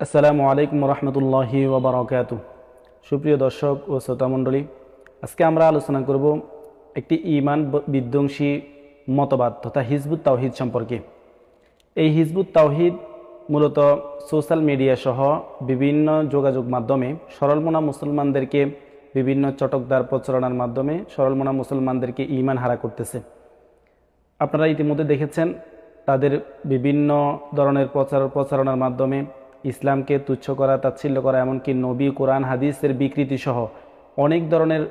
আসসালামু আলাইকুম রহমতুল্লাহি ওয়া বারাকাতুহু। সুপ্রিয় দর্শক ও শ্রোতা মণ্ডলী, আজকে আমরা আলোচনা করব একটি ঈমান বিধ্বংসী মতবাদ তথা হিজবুত তাওহীদ সম্পর্কে। এই হিজবুত তাওহীদ মূলত সোশ্যাল মিডিয়া সহ বিভিন্ন যোগাযোগ মাধ্যমে সরলমনা মুসলমানদেরকে বিভিন্ন চটকদার প্রচারণার মাধ্যমে সরলমনা মুসলমানদেরকে ঈমান হারা করতেছে। আপনারা ইতিমধ্যে দেখেছেন তাদের বিভিন্ন ধরনের প্রচারণার মাধ্যমে ইসলামকে তুচ্ছ করা, তাচ্ছিল্য করা, এমনকি নবী, কোরআন, হাদিসের বিকৃতি সহ অনেক ধরনের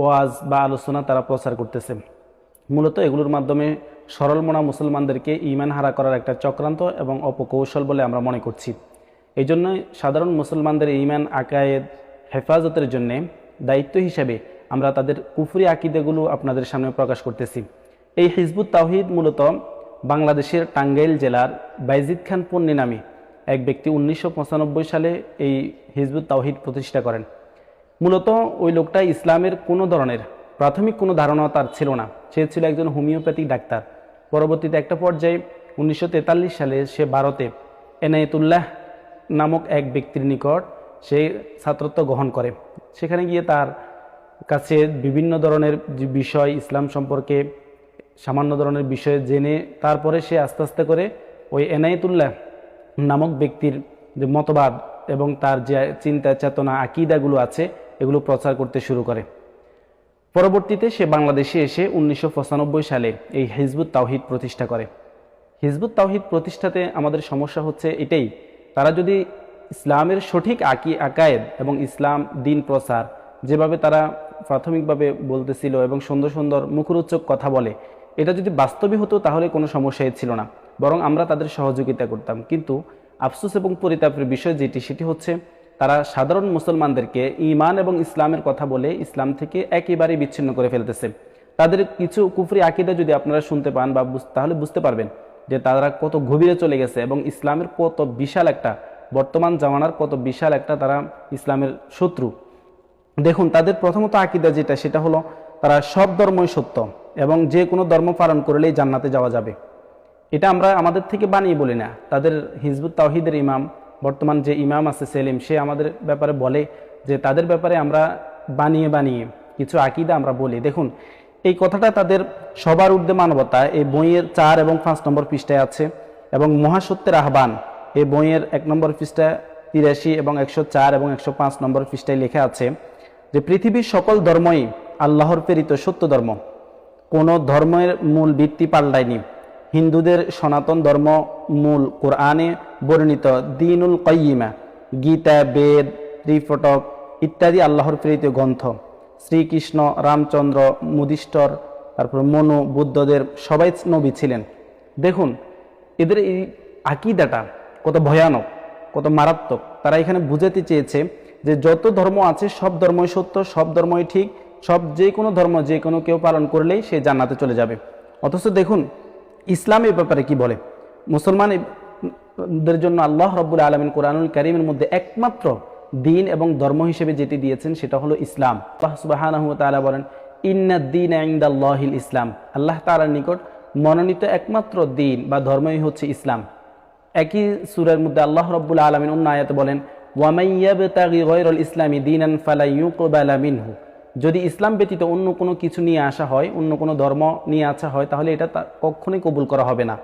ওয়াজ বা আলোচনা তারা প্রচার করতেছে। মূলত এগুলোর মাধ্যমে সরলমনা মুসলমানদেরকে ঈমান হারা করার একটা চক্রান্ত এবং অপকৌশল বলে আমরা মনে করছি। এই জন্য সাধারণ মুসলমানদের ঈমান আকায়েদ হেফাজতের জন্যে দায়িত্ব হিসেবে আমরা তাদের কুফরি আকিদাগুলো আপনাদের সামনে প্রকাশ করতেছি। এই হিজবুত তাওহীদ মূলত বাংলাদেশের টাঙ্গাইল জেলার বাইজিদ খান পন্নী নামে এক ব্যক্তি 1995 সালে এই হিজবুত তাওহীদ প্রতিষ্ঠা করেন। মূলত ওই লোকটা ইসলামের কোনো ধরনের প্রাথমিক কোনো ধারণা তার ছিল না। সে ছিল একজন হোমিওপ্যাথিক ডাক্তার। পরবর্তীতে একটা পর্যায়ে 1943 সালে সে ভারতে এনায়েতুল্লাহ নামক এক ব্যক্তির নিকট সে ছাত্রত্ব গ্রহণ করে। সেখানে গিয়ে তার কাছে বিভিন্ন ধরনের বিষয়, ইসলাম সম্পর্কে সামান্য ধরনের বিষয় জেনে তারপরে সে আস্তে আস্তে করে ওই এনায়েতুল্লাহ নামক ব্যক্তির যে মতবাদ এবং তার যে চিন্তা চেতনা আকিদাগুলো আছে এগুলো প্রচার করতে শুরু করে। পরবর্তীতে সে বাংলাদেশে এসে 1995 সালে এই হিজবুত তাওহীদ প্রতিষ্ঠা করে। হিজবুত তাওহীদ প্রতিষ্ঠাতে আমাদের সমস্যা হচ্ছে এটাই, তারা যদি ইসলামের সঠিক আকায়েদ এবং ইসলাম দিন প্রচার যেভাবে তারা প্রাথমিকভাবে বলতেছিল এবং সুন্দর সুন্দর মুখরোচক কথা বলে, এটা যদি বাস্তবই হতো তাহলে কোনো সমস্যাই ছিল না, বরং আমরা তাদের সহযোগিতা করতাম। কিন্তু আফসোস এবং পরিতাপের বিষয় সেটি হচ্ছে তারা সাধারণ মুসলমানদেরকে ঈমান এবং ইসলামের কথা বলে ইসলাম থেকে একেবারেই বিচ্ছিন্ন করে ফেলতেছে। তাদের কিছু কুফরি আকীদা যদি আপনারা শুনতে পান বা তাহলে বুঝতে পারবেন যে তারা কত গভীরে চলে গেছে এবং ইসলামের কত বিশাল একটা, বর্তমান জামানার কত বিশাল একটা তারা ইসলামের শত্রু। দেখুন, তাদের প্রথমত আকীদা সেটা হলো তারা সব ধর্মই সত্য এবং যে কোনো ধর্ম পালন করলেই জান্নাতে যাওয়া যাবে। এটা আমরা আমাদের থেকে বানিয়ে বলি না। তাদের হিজবুত তাওহীদের ইমাম, বর্তমান যে ইমাম আছে সেলিম, সে আমাদের ব্যাপারে বলে যে তাদের ব্যাপারে আমরা বানিয়ে বানিয়ে কিছু আকীদা আমরা বলি। দেখুন, এই কথাটা তাদের সবার ঊর্ধ্বে মানবতা এই বইয়ের 4 এবং 5 নম্বর পৃষ্ঠায় আছে এবং মহাসত্যের আহ্বান এই বইয়ের 1 নম্বর পৃষ্ঠা 83 এবং 104 এবং 105 নম্বর পৃষ্ঠায় লেখা আছে যে পৃথিবীর সকল ধর্মই আল্লাহর প্রেরিত সত্য ধর্ম, কোনো ধর্মের মূল ভিত্তি পাল্টায়নি। হিন্দুদের সনাতন ধর্ম মূল কোরআনে বর্ণিত দ্বীনুল কাইয়্যিমা, গীতা, বেদ, ত্রিপিটক ইত্যাদি আল্লাহর প্রেরিত গ্রন্থ। শ্রীকৃষ্ণ, রামচন্দ্র, যুধিষ্ঠির, তারপর মনু, বুদ্ধদের সবাই নবী ছিলেন। দেখুন, এদের এই আকীদাটা কত ভয়ানক, কত মারাত্মক। তারা এখানে বুঝাতে চেয়েছে যে যত ধর্ম আছে সব ধর্মই সত্য, সব ধর্মই ঠিক, যে কোনো ধর্ম যে কোনো কেউ পালন করলেই সে জান্নাতে চলে যাবে। অথচ দেখুন ইসলাম এই ব্যাপারে কি বলে। মুসলমানদের জন্য আল্লাহ রাব্বুল আলামিন কোরআনুল কারীমের মধ্যে একমাত্র দিন এবং ধর্ম হিসেবে যেটি দিয়েছেন সেটা হলো ইসলাম। আল্লাহ সুবহানাহু ওয়া তাআলা বলেন, ইন্নাদ-দীনা ইনদাল্লাহিল ইসলাম। আল্লাহ তাআলার নিকট মনোনীত একমাত্র দিন বা ধর্মই হচ্ছে ইসলাম। একই সূরার মধ্যে আল্লাহ রাব্বুল আলামিন অন্য আয়াতে বলেন, ওয়া মান ইয়াবতাগি গায়রাল ইসলামি দীনান ফালা ইউকবালা মিনহু। যদি ইসলাম ব্যতীত অন্য কোনো কিছু নিয়ে আসা হয়, অন্য কোনো ধর্ম নিয়ে আসা হয়, তাহলে এটা কখনোই কবুল করা হবে না।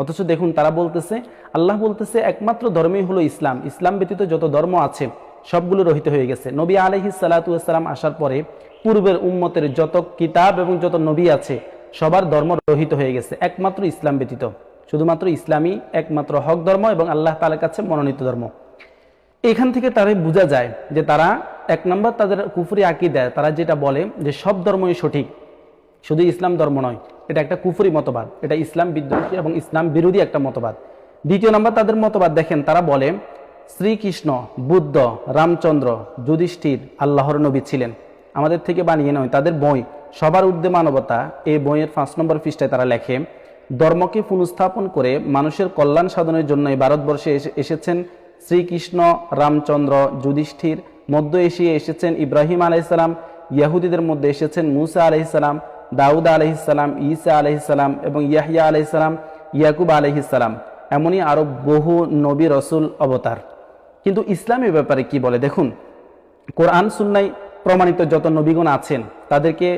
অথচ দেখুন তারা বলতেছে, আল্লাহ বলতেছে একমাত্র ধর্মই হলো ইসলাম, ইসলাম ব্যতীত যত ধর্ম আছে সবগুলো রহিত হয়ে গেছে। নবী আলাইহিস সালাতু ওয়াস সালাম আসার পরে পূর্বের উম্মতের যত কিতাব এবং যত নবী আছে সবার ধর্ম রহিত হয়ে গেছে একমাত্র ইসলাম ব্যতীত। শুধুমাত্র ইসলামই একমাত্র হক ধর্ম এবং আল্লাহ তাআলার কাছে মনোনীত ধর্ম। এখান থেকে তারা বোঝা যায় যে তারা এক নম্বর তাদের কুফরি আকীদা, তারা যেটা বলে যে সব ধর্মই সঠিক, শুধু ইসলাম ধর্ম নয়, এটা একটা কুফরি মতবাদ, এটা ইসলাম বিদ্বেষী এবং ইসলাম বিরোধী একটা মতবাদ। দ্বিতীয় নম্বর তাদের মতবাদ দেখেন, তারা বলে শ্রীকৃষ্ণ, বুদ্ধ, রামচন্দ্র, যুধিষ্ঠির আল্লাহর নবী ছিলেন, আমাদের থেকে বানিয়ে নয়। তাদের বই সবার ঊর্ধ্বে মানবতা এই বইয়ের 5 নম্বর পৃষ্ঠায় তারা লেখে, ধর্মকে পুনঃস্থাপন করে মানুষের কল্যাণ সাধনের জন্য এই ভারতবর্ষে এসেছেন শ্রীকৃষ্ণ, রামচন্দ্র, যুধিষ্ঠির। মধ্য এশিয়ায় এসেছেন ইব্রাহিম আলাইহিসসালাম, ইহুদিদের মধ্যে এসেছেন মুসা আলাইহিসসালাম, দাউদ আলাইহিসসালাম, ঈসা আলাইহিসসালাম এবং ইয়াহইয়া আলাইহিসসালাম, ইয়াকুব আলাইহিসসালাম। এমনই আরো বহু নবী রসুল অবতার। কিন্তু ইসলামের ব্যাপারে কি বলে দেখুন, কোরআন সুন্নায় প্রমাণিত যত নবীগণ আছেন তাদেরকে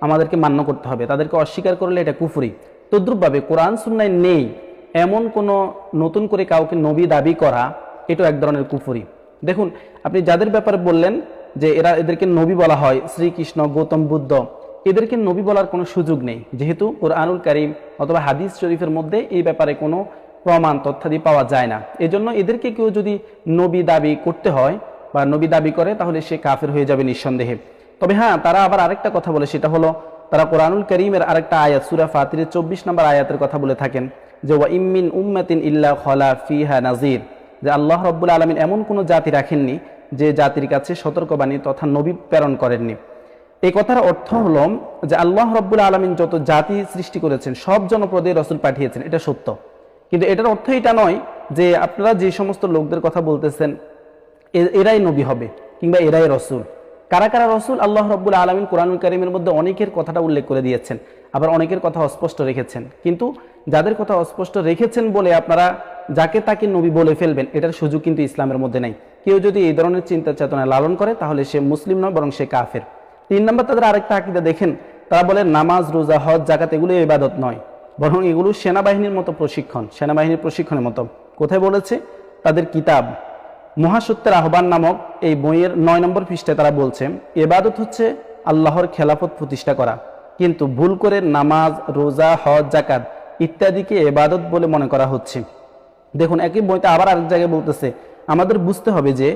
আমাদেরকে মান্য করতে হবে, তাদেরকে অস্বীকার করলে এটা কুফরি। তদ্রূপভাবে কোরআন সুন্নায় নেই এমন কোনো নতুন করে কাউকে নবী দাবি করা, এটাও এক ধরনের কুফরি। দেখুন, আপনি যাদের ব্যাপারে বললেন যে এদেরকে নবী বলা হয়, শ্রীকৃষ্ণ, গৌতম বুদ্ধ, এদেরকে নবী বলার কোনো সুযোগ নেই, যেহেতু কোরআনুল কারীম অথবা হাদিস শরীফের মধ্যে এই ব্যাপারে কোনো প্রমাণ তথ্যাদি পাওয়া যায় না। এজন্য এদেরকে কেউ যদি নবী দাবি করতে হয় বা নবী দাবি করে, তাহলে সে কাফের হয়ে যাবে নিঃসন্দেহে। তবে হ্যাঁ, তারা আবার আরেকটা কথা বলে, সেটা হলো তারা কোরআনুল কারীমের আরেকটা আয়াত সূরা ফাতিরের 24 নম্বর আয়াতের কথা বলে থাকেন যে ওয়া ইম্মিন উম্মাতিন ইল্লা খালা ফিহা নাযির, যে আল্লাহ রাব্বুল আলামিন এমন কোনো জাতি রাখেননি যে জাতির কাছে সতর্কবাণী তথা নবী প্রেরণ করেননি। এই কথার অর্থ হলো যে আল্লাহ রাব্বুল আলামিন যত জাতি সৃষ্টি করেছেন সব জনপদে রাসূল পাঠিয়েছেন, এটা সত্য। কিন্তু এটার অর্থ এটা নয় যে আপনারা যে সমস্ত লোকদের কথা বলতেছেন এরাই নবী হবে কিংবা এরাই রসুল। কারা কারা রসুল, আল্লাহ রাব্বুল আলামিন কোরআনুল কারীমের মধ্যে অনেকের কথাটা উল্লেখ করে দিয়েছেন, আবার অনেকের কথা অস্পষ্ট রেখেছেন। কিন্তু যাদের কথা অস্পষ্ট রেখেছেন বলে আপনারা যাকে তাকে নবী বলে ফেলবেন, এটার সুযোগ কিন্তু ইসলামের মধ্যে নাই। কেউ যদি এই ধরনের চিন্তা চেতনা লালন করে তাহলে সে মুসলিম নয়, বরং সে কাফের। 3 নম্বর, তাদের আরেকটা আকীদা দেখেন, তারা বলে নামাজ, রোজা, হজ, যাকাত এগুলো ইবাদত নয়, বরং এগুলো সেনাবাহিনীর মতো প্রশিক্ষণ, সেনাবাহিনীর প্রশিক্ষণের মতো। কোথায় বলেছে? তাদের কিতাব মহাসত্যের আহ্বান নামক এই বইয়ের 9 নম্বর পৃষ্ঠায় তারা বলছে ইবাদত হচ্ছে আল্লাহর খেলাফত প্রতিষ্ঠা করা, কিন্তু ভুল করে নামাজ, রোজা, হজ, যাকাত ইত্যাদিকে ইবাদত বলে মনে করা হচ্ছে। দেখুন, একই বইতে আবার আরেক জায়গায় বলতেছে আমাদের বুঝতে হবে যে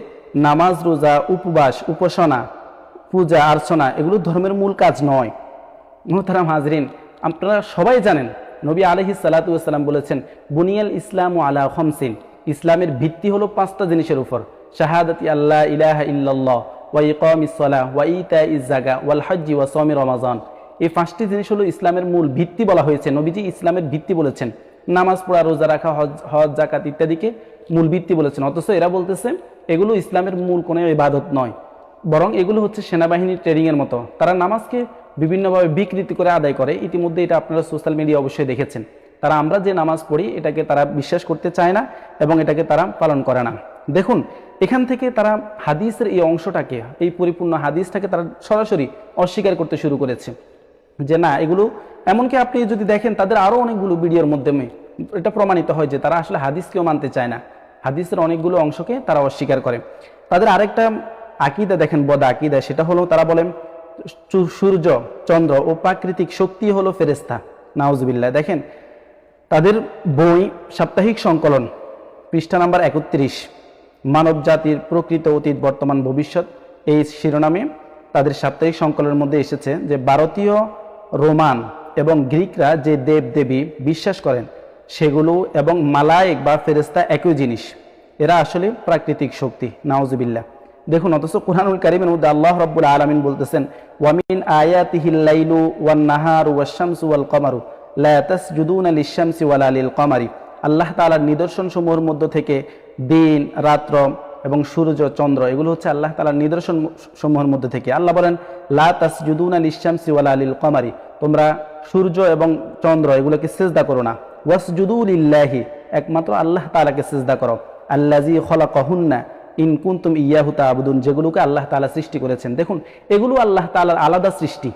নামাজ, রোজা, উপবাস, উপাসনা, পূজা অর্চনা এগুলো ধর্মের মূল কাজ নয়। মুহতারাম হাজরিন, আপনারা সবাই জানেন নবী আলাইহিস সালাতু ওয়াস সালাম বলেছেন বুনিয়াল ইসলামু আলা খামসিন, ইসলামের ভিত্তি হলো 5টা জিনিসের উপর, শাহাদাতি আল্লাহ ইলাহা ইল্লাল্লাহ ওয়া ইকামিস সালাহ ওয়া ইতাইজ যাকাত ওয়াল হজ্জি ওয়া সাওমি রমাজান। এই 5টি জিনিস হলো ইসলামের মূল ভিত্তি বলা হয়েছে। নবীজি ইসলামের ভিত্তি বলেছেন, নামাজ পড়া, রোজা রাখা, হজ, যাকাত ইত্যাদিকে মূল ভিত্তি বলেছেন। অথচ এরা বলতেছে এগুলো ইসলামের মূল কোনো ইবাদত নয়, বরং এগুলো হচ্ছে সেনাবাহিনীর ট্রেনিং এর মতো। তারা নামাজকে বিভিন্নভাবে বিকৃতি করে আদায় করে। ইতিমধ্যে এটা আপনারা সোশ্যাল মিডিয়া অবশ্যই দেখেছেন। তারা আমরা যে নামাজ পড়ি এটাকে তারা বিশ্বাস করতে চায় না এবং এটাকে তারা পালন করে না। দেখুন, এখান থেকে তারা হাদিসের এই অংশটাকে, এই পরিপূর্ণ হাদিসটাকে তারা সরাসরি অস্বীকার করতে শুরু করেছে যে না এগুলো, এমনকি আপনি যদি দেখেন তাদের আরও অনেকগুলো ভিডিওর মাধ্যমে এটা প্রমাণিত হয় যে তারা আসলে হাদিসকেও মানতে চায় না, হাদিসের অনেকগুলো অংশকে তারা অস্বীকার করে। তাদের আরেকটা আকীদা দেখেন, বদ আকীদা, সেটা হলো তারা বলেন সূর্য, চন্দ্র ও প্রাকৃতিক শক্তি হলো ফেরেশতা। নাউজুবিল্লাহ। দেখেন তাদের বই সাপ্তাহিক সংকলন পৃষ্ঠা নাম্বার 31, মানব জাতির প্রকৃত অতীত বর্তমান ভবিষ্যৎ, এই শিরোনামে তাদের সাপ্তাহিক সংকলনের মধ্যে এসেছে যে ভারতীয়, রোমান এবং গ্রিকরা যে দেব দেবী বিশ্বাস করেন সেগুলো এবং মালায়েক বা ফেরেশতা একই জিনিস, এরা আসলে প্রাকৃতিক শক্তি। নাউজুবিল্লাহ। দেখুন, অথচ কুরআনুল কারীমের মধ্যে আল্লাহ রাব্বুল আলামিন বলতেছেন ওয়া মিন আয়াতিহিল লাইলু ওয়ান নাহারু ওয়াশ শামসু ওয়াল কমারু লা তাসজুদুনা লিশ-শামসি ওয়ালা লিল কমারি। আল্লাহ তাআলার নিদর্শন সমূহের মধ্য থেকে দিন, রাত্র এবং সূর্য, চন্দ্র এগুলো হচ্ছে আল্লাহ তাআলার নিদর্শন সমূহের মধ্যে থেকে। আল্লাহ বলেন লা তাসজুদুনা লিশ-শামসি ওয়ালা লিল কমারি, তোমরা সূর্য এবং চন্দ্র এগুলোকে সিজদা করো না। ওয়াসজুদু লিল্লাহি, একমাত্র আল্লাহ তাআলাকে সিজদা করো। আল্লাযী খলাকাহুন্না ইন কুনতুম ইয়াহু তা'বুদুন, যেগুলোকে আল্লাহ তাআলা সৃষ্টি করেছেন। দেখুন, এগুলো আল্লাহ তাআলার আলাদা সৃষ্টি,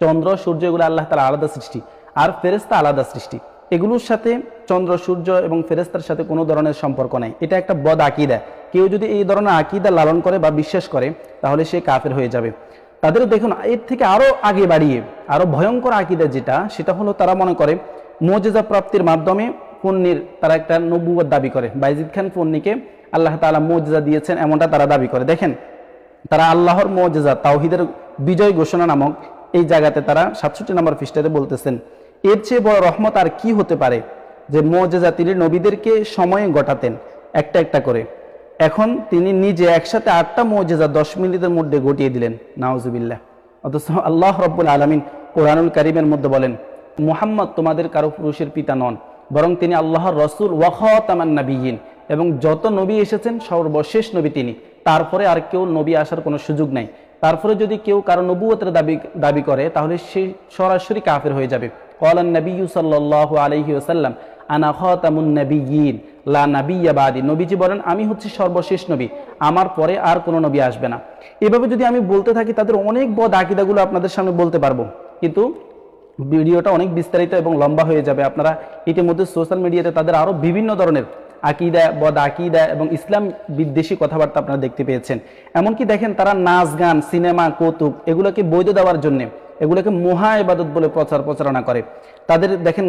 চন্দ্র, সূর্য এগুলো আল্লাহ তাআলার আলাদা সৃষ্টি, আর ফেরেশতা আলাদা সৃষ্টি। এগুলোর সাথে চন্দ্র, সূর্য এবং ফেরেশতার সাথে কোনো ধরনের সম্পর্ক নাই। এটা একটা বদ আকীদা। কেউ যদি এই ধরনের আকীদা লালন করে বা বিশ্বাস করে তাহলে সে কাফের হয়ে যাবে। তাদের দেখুন এর থেকে আরো আগে বাড়িয়ে আরো ভয়ঙ্কর আকীদা যেটা, সেটা হলো তারা মনে করে মুজিজা প্রাপ্তির মাধ্যমে পন্নীর তারা একটা নবুয়ত দাবি করে। বাইজিদ খান পন্নীকে আল্লাহ তাআলা মুজিজা দিয়েছেন এমনটা তারা দাবি করে। দেখেন, তারা আল্লাহর মুজিজা তাওহীদের বিজয় ঘোষণা নামক এই জায়গাতে তারা 67 নম্বর পৃষ্ঠাতে বলতেছেন এর চেয়ে বড় রহমত আর কি হতে পারে যে মুজিজা তিনি নবীদেরকে সময়ে ঘটাতেন একটা একটা করে। এখন তিনি নিজে একসাথে 8টা মুজিজা 10 মিনিটের মধ্যে ঘটিয়ে দিলেন। নাউজুবিল্লাহ। অথচ আল্লাহ রাব্বুল আলামিন কোরআনুল কারীমের মধ্যে বলেন মুহাম্মদ তোমাদের কারো পুরুষের পিতা নন, বরং তিনি আল্লাহর রাসূল ওয়া খাতামান নাবিয়্যিন, এবং যত নবী এসেছেন সর্বশেষ নবী তিনি, তারপরে আর কেউ নবী আসার কোনো সুযোগ নাই। তারপরে যদি কেউ কারো নবুয়তের দাবি করে তাহলে সে সরাসরি কাফের হয়ে যাবে। ক্বালান নাবিয়্যু সাল্লাল্লাহু আলাইহি ওয়াসাল্লাম আনা খাতামুন নাবিয়্যিন লা নাবিয়্যা বাদি। নবীজি বলেন আমি হচ্ছি সর্বশেষ নবী, আমার পরে আর কোনো নবী আসবে না। এভাবে যদি আমি বলতে থাকি তাদের অনেক বদ আকীদাগুলো আপনাদের সামনে বলতে পারবো, কিন্তু ভিডিওটা অনেক বিস্তারিত এবং লম্বা হয়ে যাবে। আপনারা ইতিমধ্যে সোশ্যাল মিডিয়াতে তাদের আরও বিভিন্ন ধরনের আকীদা, বদ আকীদা এবং ইসলাম বিদ্বেষী কথাবার্তা আপনারা দেখতে পেয়েছেন। এমনকি দেখেন তারা নাচ গান, সিনেমা, কৌতুক এগুলোকে বৈধ দেওয়ার জন্য এগুলোকে মহা ইবাদত বলে প্রচারণা করে। তাদের দেখেন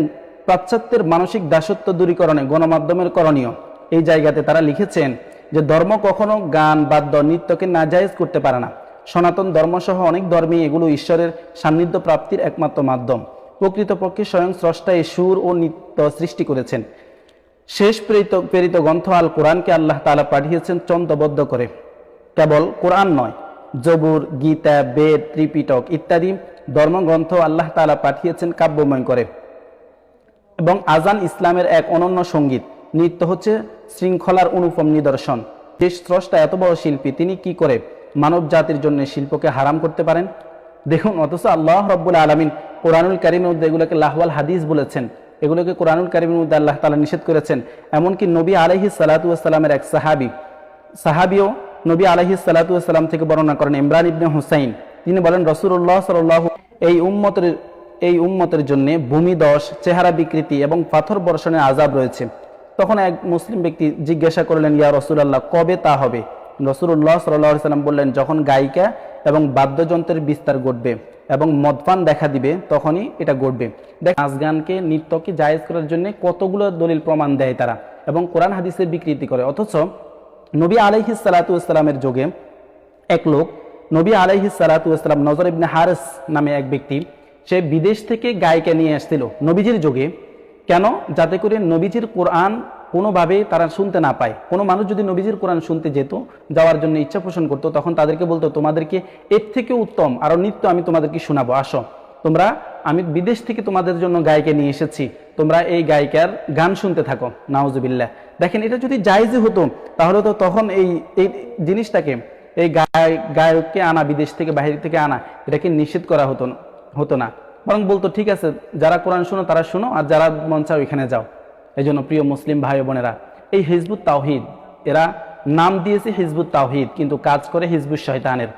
পাশ্চাত্যের মানসিক দাসত্ব দূরীকরণে গণমাধ্যমের করণীয় এই জায়গাতে তারা লিখেছেন যে ধর্ম কখনো গান, বাদ্য, নৃত্যকে নাজায়েজ করতে পারে না। সনাতন ধর্মসহ অনেক ধর্মই এগুলো ঈশ্বরের সান্নিধ্য প্রাপ্তির একমাত্র মাধ্যম। প্রকৃতপক্ষে স্বয়ং স্রষ্টা এই সুর ও নৃত্য সৃষ্টি করেছেন। শেষ প্রেরিত গ্রন্থ আল কোরআনকে আল্লাহ তাআলা পাঠিয়েছেন ছন্দবদ্ধ করে। কেবল কোরআন নয়, জবুর, গীতা, বেদ, ত্রিপিটক ইত্যাদি ধর্মগ্রন্থ আল্লাহ তাআলা পাঠিয়েছেন কাব্যময় করে। এবং আজান ইসলামের এক অনন্য সঙ্গীত। নৃত্য হচ্ছে শৃঙ্খলার অনুপম নিদর্শন। যে স্রষ্টা এত বড় শিল্পী, তিনি কি করে মানব জাতির জন্য শিল্পকে হারাম করতে পারেন? দেখুন, অথচ আল্লাহ রাব্বুল আলামিন কোরআনুল কারীমের মধ্যে এগুলোকে লাহওয়াল হাদিস বলেছেন, এগুলোকে কোরআনুল কারীমের মধ্যে আল্লাহ তাআলা নিষেধ করেছেন। এমনকি নবী আলাইহিস সালাতু ওয়াস সালামের এক সাহাবীও নবী আলাইহিস সালাতু ওয়াস সালাম থেকে বর্ণনা করেন, ইমরান ইবনে হুসাইন, তিনি বলেন রাসূলুল্লাহ সাল্লাল্লাহু এই উম্মতের জন্য ভূমিধস, চেহারা বিকৃতি এবং পাথর বর্ষণের আযাব রয়েছে। তখন এক মুসলিম ব্যক্তি জিজ্ঞাসা করলেন, ইয়া রাসূলুল্লাহ, কবে তা হবে? রাসূলুল্লাহ সাল্লাল্লাহু আলাইহি সাল্লাম বললেন, যখন গায়িকা এবং বাদ্যযন্ত্রের বিস্তার ঘটবে এবং মদপান দেখা দিবে তখনই এটা ঘটবে। দেখ, নাচ গানকে, নৃত্যকে জায়েজ করার জন্য কতগুলো দলিল প্রমাণ দেয় তারা এবং কোরআন হাদিসের বিকৃতি করে। অথচ নবী আলাইহিস সালাতু ওয়াস সালামের যুগে এক লোক, নবী আলাইহিস সালাতু ওয়াস সালাম, নজর ইবনে হারিস নামে এক ব্যক্তি, সে বিদেশ থেকে গায়িকা নিয়ে আসছিল নবীজির যুগে। কেন? যাতে করে নবীজির কোরআন কোনোভাবেই তারা শুনতে না পায়। কোনো মানুষ যদি নবীজির কোরআন শুনতে যেত, যাওয়ার জন্য ইচ্ছা পোষণ করতো, তখন তাদেরকে বলতো, তোমাদেরকে এর থেকে উত্তম আরো নৃত্য আমি তোমাদেরকে শোনাবো, আসো তোমরা, আমি বিদেশ থেকে তোমাদের জন্য গায়িকা নিয়ে এসেছি, তোমরা এই গায়িকার গান শুনতে থাকো। নাউজুবিল্লাহ। দেখেন, এটা যদি জায়েজই হতো তাহলে তো তখন এই জিনিসটাকে, এই গায়ককে আনা, বিদেশ থেকে বাহির থেকে আনা, এটাকে নিষেধ করা হতো না। বরং বলতো, ঠিক আছে, যারা কোরআন শোনো তারা শোনো, আর যারা মন চাও এখানে যাও। এই জন্য প্রিয় মুসলিম ভাই বোনেরা, এই হিজবুত তাওহীদ, এরা নাম দিয়েছে হিজবুত তাওহীদ, কিন্তু কাজ করে হিজবুস শয়তানের।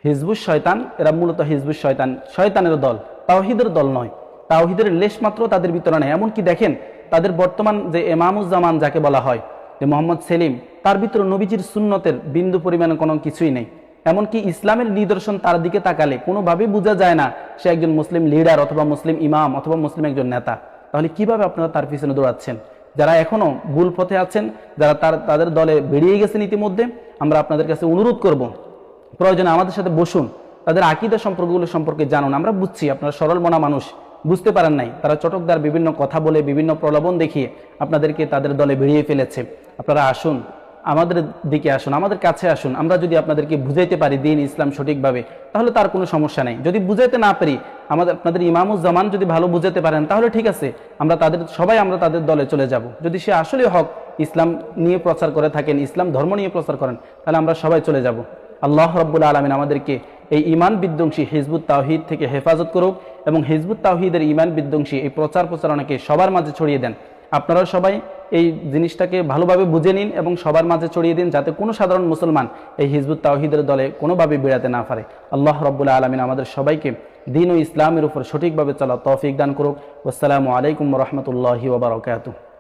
হিজবুস শয়তান, এরা মূলত হিজবুস শয়তান, শয়তানের দল, তাওহীদের দল নয়। তাওহীদের লেশ মাত্র তাদের ভিতরে নেই। এমনকি দেখেন, তাদের বর্তমান যে ইমামুজ্জামান যাকে বলা হয়, যে মোহাম্মদ সেলিম, তার ভিতরে নবীজির সুন্নতের বিন্দু পরিমাণে কোনো কিছুই নেই। এমনকি ইসলামের নিদর্শন তার দিকে তাকালে কোনোভাবেই বোঝা যায় না সে একজন মুসলিম লিডার অথবা মুসলিম ইমাম অথবা মুসলিম একজন নেতা। তাহলে কিভাবে আপনারা তার পিছনে দৌড়াচ্ছেন? যারা এখনো ভুল পথে আছেন, যারা তাদের দলে বেরিয়ে গেছেন ইতিমধ্যে, আমরা আপনাদের কাছে অনুরোধ করব, প্রয়োজনে আমাদের সাথে বসুন, তাদের আকীদা সম্পর্কগুলো সম্পর্কে জানুন। আমরা বুঝছি আপনারা সরল মনা মানুষ, বুঝতে পারেন নাই, তারা চটকদার বিভিন্ন কথা বলে, বিভিন্ন প্রলোভন দেখিয়ে আপনাদেরকে তাদের দলে বেরিয়ে ফেলেছে। আপনারা আসুন, আমাদের দিকে আসুন, আমাদের কাছে আসুন। আমরা যদি আপনাদেরকে বুঝাইতে পারি দিন ইসলাম সঠিকভাবে, তাহলে তার কোনো সমস্যা নেই। যদি বুঝাইতে না পারি, আপনাদের ইমামুজ্জামান যদি ভালো বুঝাতে পারেন, তাহলে ঠিক আছে, আমরা তাদের দলে চলে যাব। যদি সে আসলে হক ইসলাম নিয়ে প্রচার করে থাকেন, ইসলাম ধর্ম নিয়ে প্রচার করেন, তাহলে আমরা সবাই চলে যাব। আল্লাহ রাব্বুল আলামিন আমাদেরকে এই ঈমান বিধ্বংসী হিজবুত তাওহীদ থেকে হেফাজত করুক এবং হিজবুত তাওহীদের ঈমান বিধ্বংসী এই প্রচারণাকে সবার মাঝে ছড়িয়ে দেন। আপনারা সবাই এই জিনিসটাকে ভালোভাবে বুঝে নিন এবং সবার মাঝে ছড়িয়ে দিন, যাতে কোনো সাধারণ মুসলমান এই হিজবুত তাওহীদের দলে কোনোভাবে বেড়াতে না পারে। আল্লাহ রাব্বুল আলামিন আমাদের সবাইকে দ্বীন ও ইসলামের উপর সঠিকভাবে চলা তৌফিক দান করুক। আসসালামু আলাইকুম ওয়া রাহমাতুল্লাহি ওয়া বারাকাতুহু।